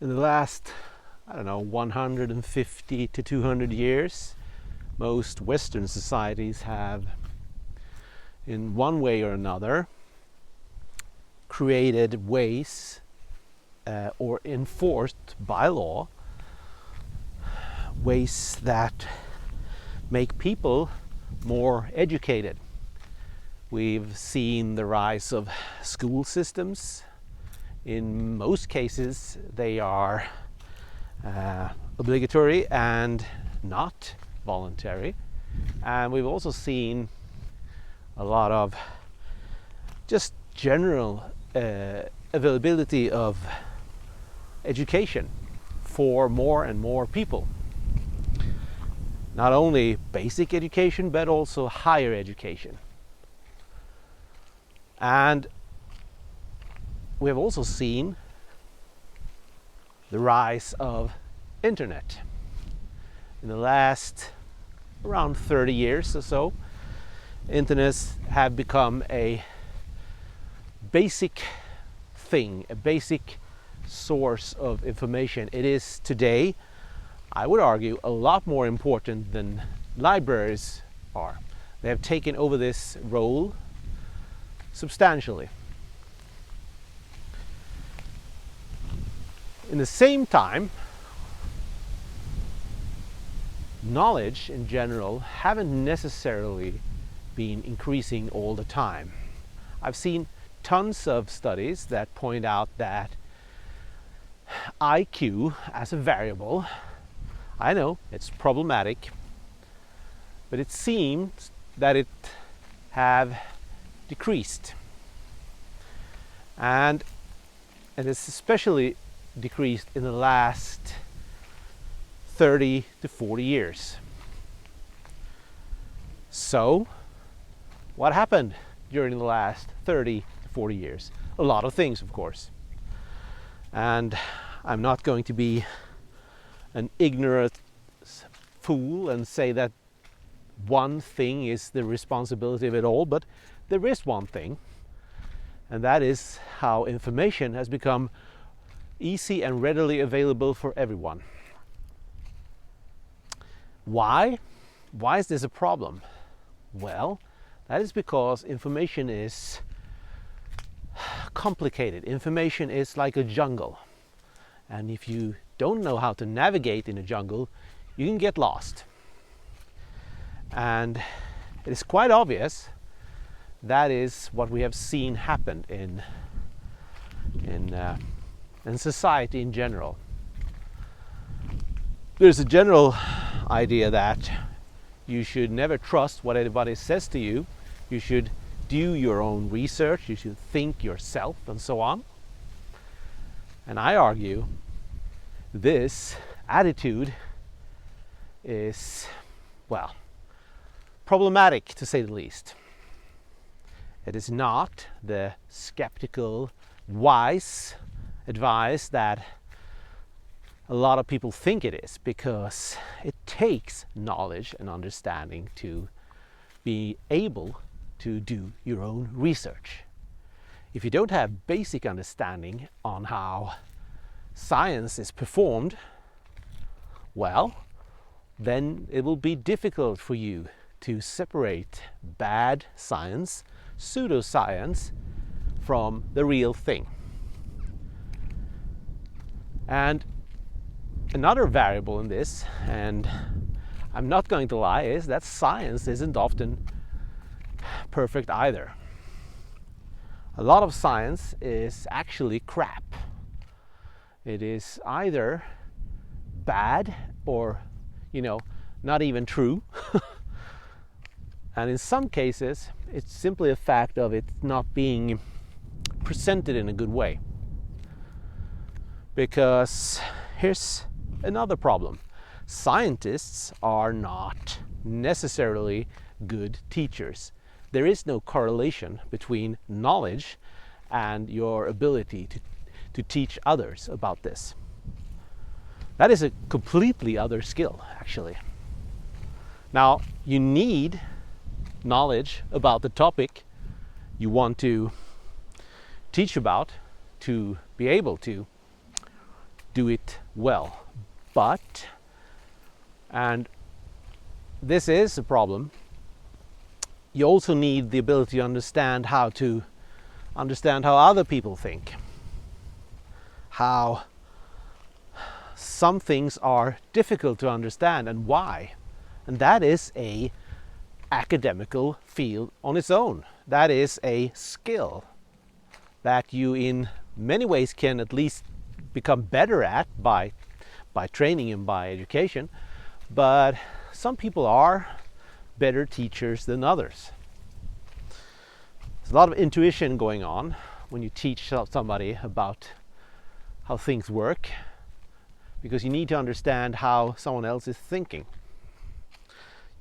In the last, I don't know, 150 to 200 years, most Western societies have, in one way or another, created ways or enforced by law ways that make people more educated. We've seen the rise of school systems. In most cases, they are obligatory and not voluntary. And we've also seen a lot of just general availability of education for more and more people. Not only basic education, but also higher education. And we have also seen the rise of internet. In the last around 30 years or so, internets have become a basic thing, a basic source of information. It is today, I would argue, a lot more important than libraries are. They have taken over this role substantially. In the same time, knowledge in general haven't necessarily been increasing all the time. I've seen tons of studies that point out that IQ as a variable, I know it's problematic, but it seems that it have decreased. And it's especially decreased in the last 30 to 40 years. So, what happened during the last 30 to 40 years? A lot of things, of course. And I'm not going to be an ignorant fool and say that one thing is the responsibility of it all, but there is one thing, and that is how information has become easy and readily available for everyone. Why? Why is this a problem? Well, that is because information is complicated. Information is like a jungle. And if you don't know how to navigate in a jungle, you can get lost. And it is quite obvious that is what we have seen happen in society in general. There's a general idea that you should never trust what anybody says to you. You should do your own research, you should think yourself, and so on. And I argue this attitude is, well, problematic to say the least. It is not the skeptical, wise advice that a lot of people think it is, because it takes knowledge and understanding to be able to do your own research. If you don't have basic understanding on how science is performed, well, then it will be difficult for you to separate bad science, pseudoscience, from the real thing. And another variable in this, and I'm not going to lie, is that science isn't often perfect either. A lot of science is actually crap. It is either bad or, not even true. And in some cases, it's simply a fact of it not being presented in a good way. Because here's another problem. Scientists are not necessarily good teachers. There is no correlation between knowledge and your ability to teach others about this. That is a completely other skill, actually. Now, you need knowledge about the topic you want to teach about to be able to do it well. But, and this is a problem, you also need the ability to understand how other people think, how some things are difficult to understand and why. And that is a academical field on its own. That is a skill that you in many ways can at least become better at by training and by education. But some people are better teachers than others. There's a lot of intuition going on when you teach somebody about how things work, because you need to understand how someone else is thinking.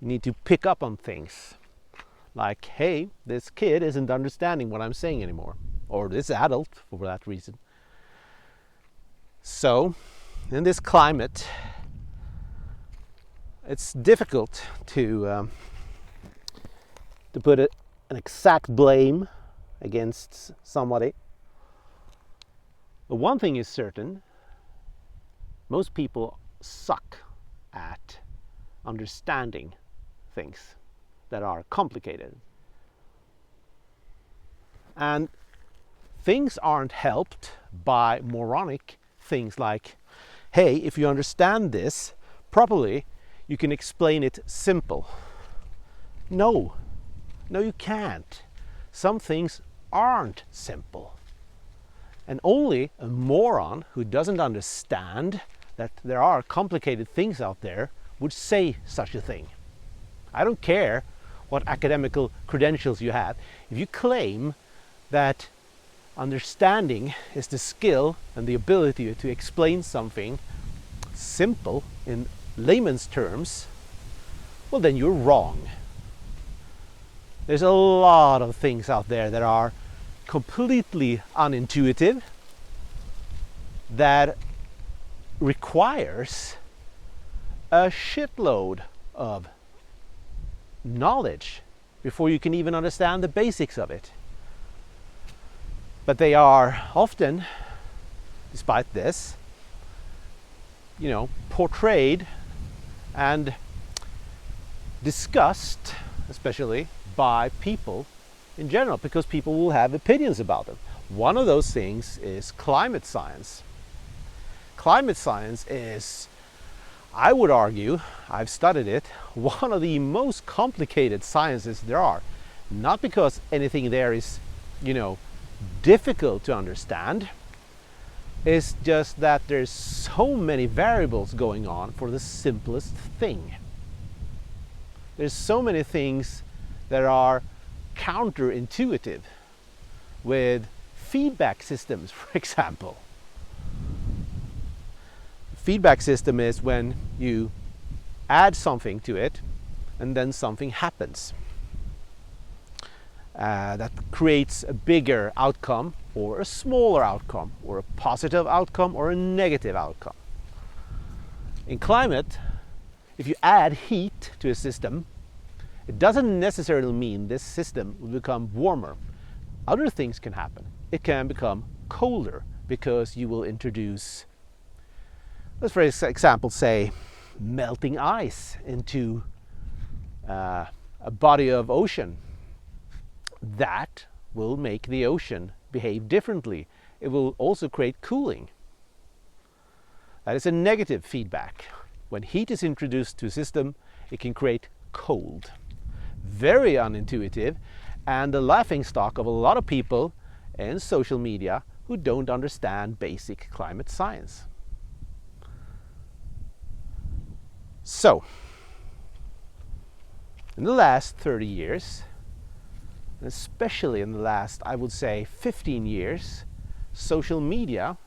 You need to pick up on things like, hey, this kid isn't understanding what I'm saying anymore, or this adult for that reason. So in this climate, it's difficult to put an exact blame against somebody. But one thing is certain: most people suck at understanding things that are complicated. And things aren't helped by moronic things like, hey, if you understand this properly, you can explain it simple. No, you can't. Some things aren't simple. And only a moron who doesn't understand that there are complicated things out there would say such a thing. I don't care what academical credentials you have. If you claim that understanding is the skill and the ability to explain something simple in layman's terms, well, then you're wrong. There's a lot of things out there that are completely unintuitive, that requires a shitload of knowledge before you can even understand the basics of it. But they are often, despite this, portrayed and discussed, especially by people in general, because people will have opinions about them. One of those things is climate science. Climate science is, I would argue, I've studied it, one of the most complicated sciences there are. Not because anything there is, difficult to understand. It's just that there's so many variables going on for the simplest thing. There's so many things that are counterintuitive, with feedback systems, for example. Feedback system is when you add something to it and then something happens that creates a bigger outcome or a smaller outcome, or a positive outcome or a negative outcome. In climate, if you add heat to a system, it doesn't necessarily mean this system will become warmer. Other things can happen. It can become colder because you will introduce, let's for example say, melting ice into a body of ocean. That will make the ocean behave differently. It will also create cooling. That is a negative feedback. When heat is introduced to a system, it can create cold. Very unintuitive, and the laughingstock of a lot of people in social media who don't understand basic climate science. So, in the last 30 years, especially in the last, I would say, 15 years, social media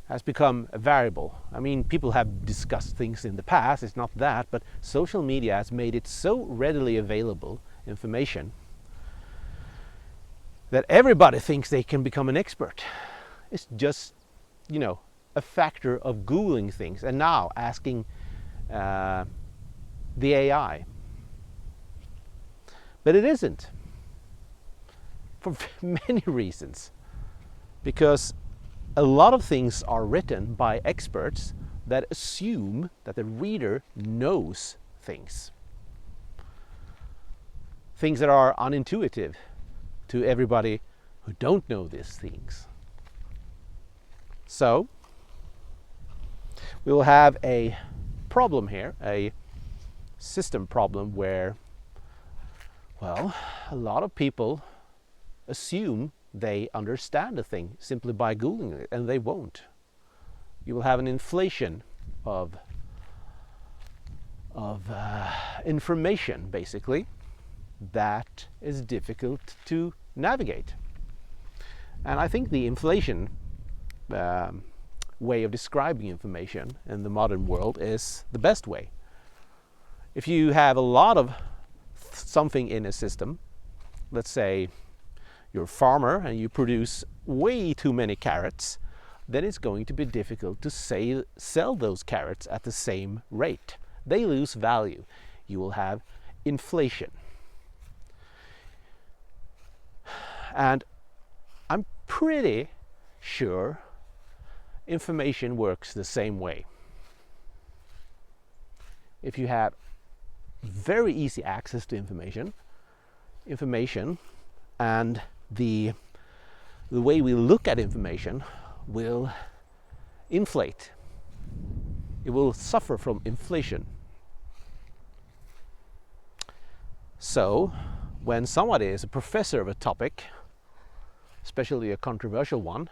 has become a variable. I mean, people have discussed things in the past, it's not that, but social media has made it so readily available information that everybody thinks they can become an expert. It's just, a factor of Googling things and now asking the AI. But it isn't, for many reasons. Because a lot of things are written by experts that assume that the reader knows things. Things that are unintuitive to everybody who don't know these things. So, we will have a problem here, a system problem where, well, a lot of people assume they understand a thing simply by Googling it, and they won't. You will have an inflation of information, basically, that is difficult to navigate. And I think the inflation way of describing information in the modern world is the best way. If you have a lot of something in a system, let's say you're a farmer and you produce way too many carrots, then it's going to be difficult to sell those carrots at the same rate. They lose value. You will have inflation. And I'm pretty sure information works the same way. If you have very easy access to information and the way we look at information will inflate. It will suffer from inflation. So, when somebody is a professor of a topic, especially a controversial one,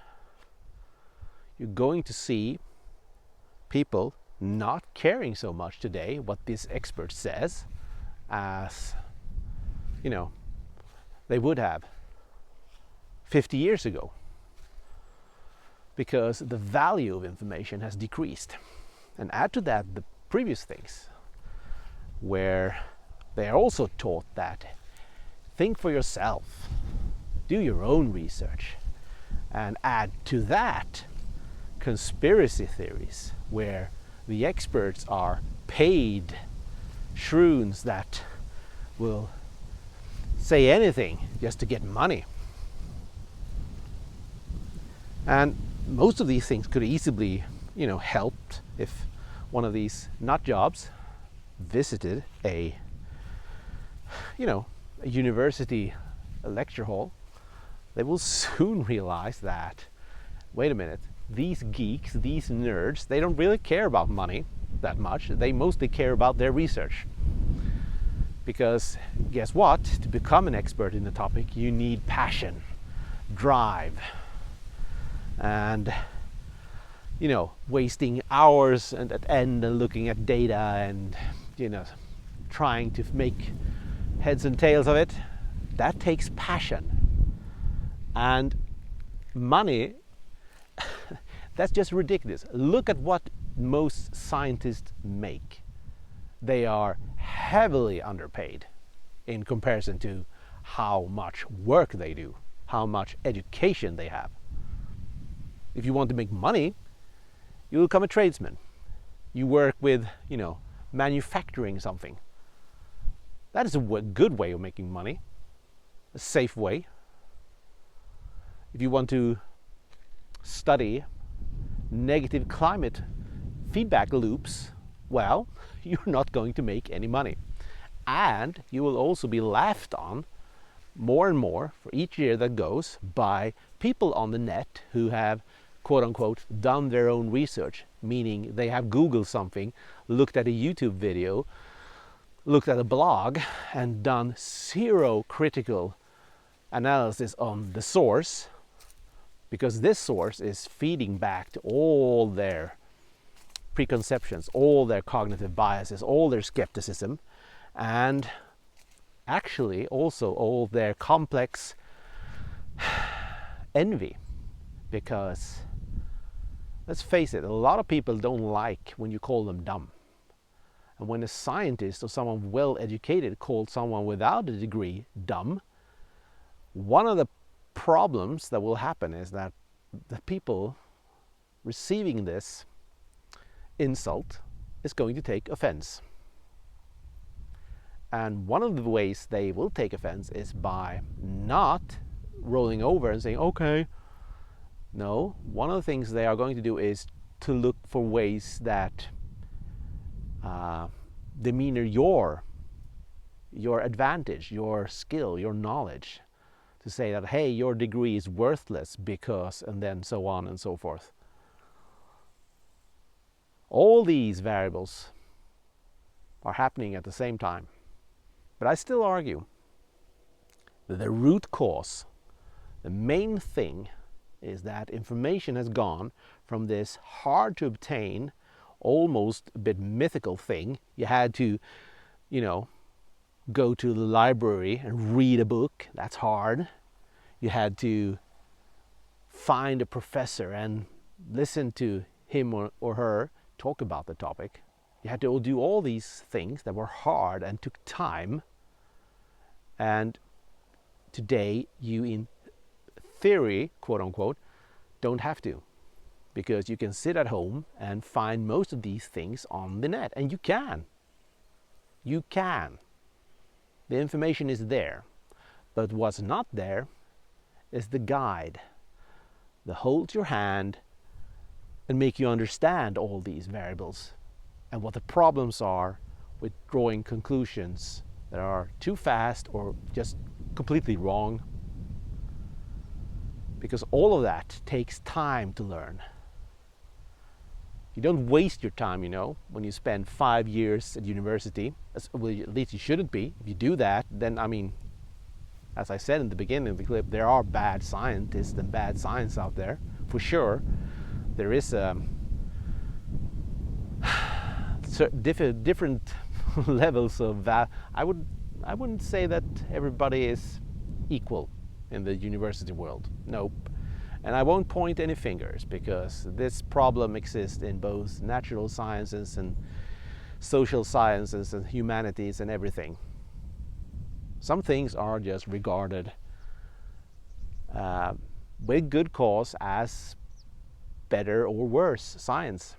you're going to see people not caring so much today what this expert says as, they would have 50 years ago, because the value of information has decreased. And add to that the previous things, where they are also taught that think for yourself, do your own research, and add to that conspiracy theories, where the experts are paid shroons that will say anything just to get money. And most of these things could easily, helped if one of these nut jobs visited a university lecture hall. They will soon realize that, wait a minute, these geeks, these nerds, they don't really care about money that much. They mostly care about their research. Because guess what? To become an expert in the topic, you need passion, drive, and wasting hours at end and looking at data and trying to make heads and tails of it. That takes passion. And money, that's just ridiculous. Look at what most scientists make. They are heavily underpaid in comparison to how much work they do, how much education they have. If you want to make money, you will become a tradesman. You work with, manufacturing something. That is a good way of making money, a safe way. If you want to study negative climate feedback loops, well, you're not going to make any money. And you will also be laughed on more and more for each year that goes by people on the net who have, quote unquote, done their own research, meaning they have Googled something, looked at a YouTube video, looked at a blog, and done zero critical analysis on the source, because this source is feeding back to all their preconceptions, all their cognitive biases, all their skepticism, and actually also all their complex envy. Because let's face it, a lot of people don't like when you call them dumb. And when a scientist or someone well educated calls someone without a degree dumb, one of the problems that will happen is that the people receiving this insult is going to take offense. And one of the ways they will take offense is by not rolling over and saying, okay, No, one of the things they are going to do is to look for ways that demeanor your advantage, your skill, your knowledge, to say that, hey, your degree is worthless because, and then so on and so forth. All these variables are happening at the same time. But I still argue that the root cause, the main thing, is that information has gone from this hard to obtain, almost a bit mythical thing. You had to, go to the library and read a book. That's hard. You had to find a professor and listen to him or her talk about the topic. You had to do all these things that were hard and took time. And today you, in theory, quote unquote, don't have to, because you can sit at home and find most of these things on the net. And you can. The information is there. But what's not there is the guide that holds your hand and make you understand all these variables and what the problems are with drawing conclusions that are too fast or just completely wrong. Because all of that takes time to learn. You don't waste your time, when you spend 5 years at university. Well, at least you shouldn't be. If you do that, then, as I said in the beginning of the clip, there are bad scientists and bad science out there, for sure. There is different levels of that. I wouldn't say that everybody is equal in the university world. Nope. And I won't point any fingers, because this problem exists in both natural sciences and social sciences and humanities and everything. Some things are just regarded with good cause as better or worse science.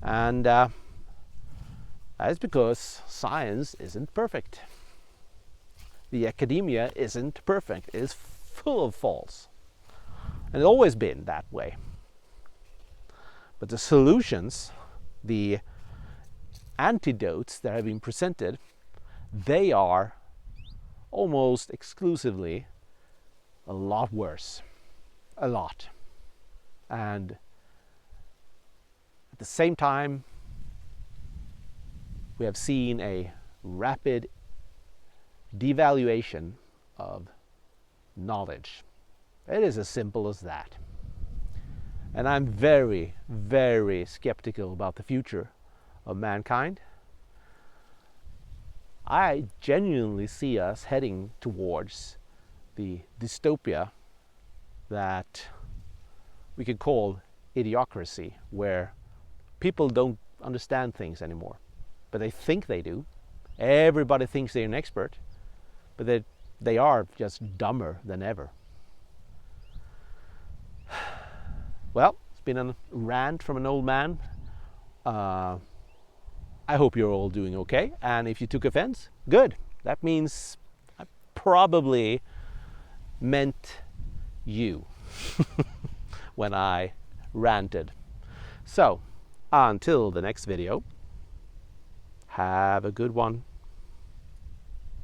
And that's because science isn't perfect. The academia isn't perfect. It's full of faults. And it's always been that way. But the solutions, the antidotes that have been presented, they are almost exclusively a lot worse. A lot. And at the same time, we have seen a rapid devaluation of knowledge. It is as simple as that. And I'm very, very skeptical about the future of mankind. I genuinely see us heading towards the dystopia that we could call idiocracy, where people don't understand things anymore, but they think they do. Everybody thinks they're an expert, but they are just dumber than ever. Well, it's been a rant from an old man. I hope you're all doing okay, and if you took offense, good. That means I probably meant you when I ranted. So, until the next video, have a good one.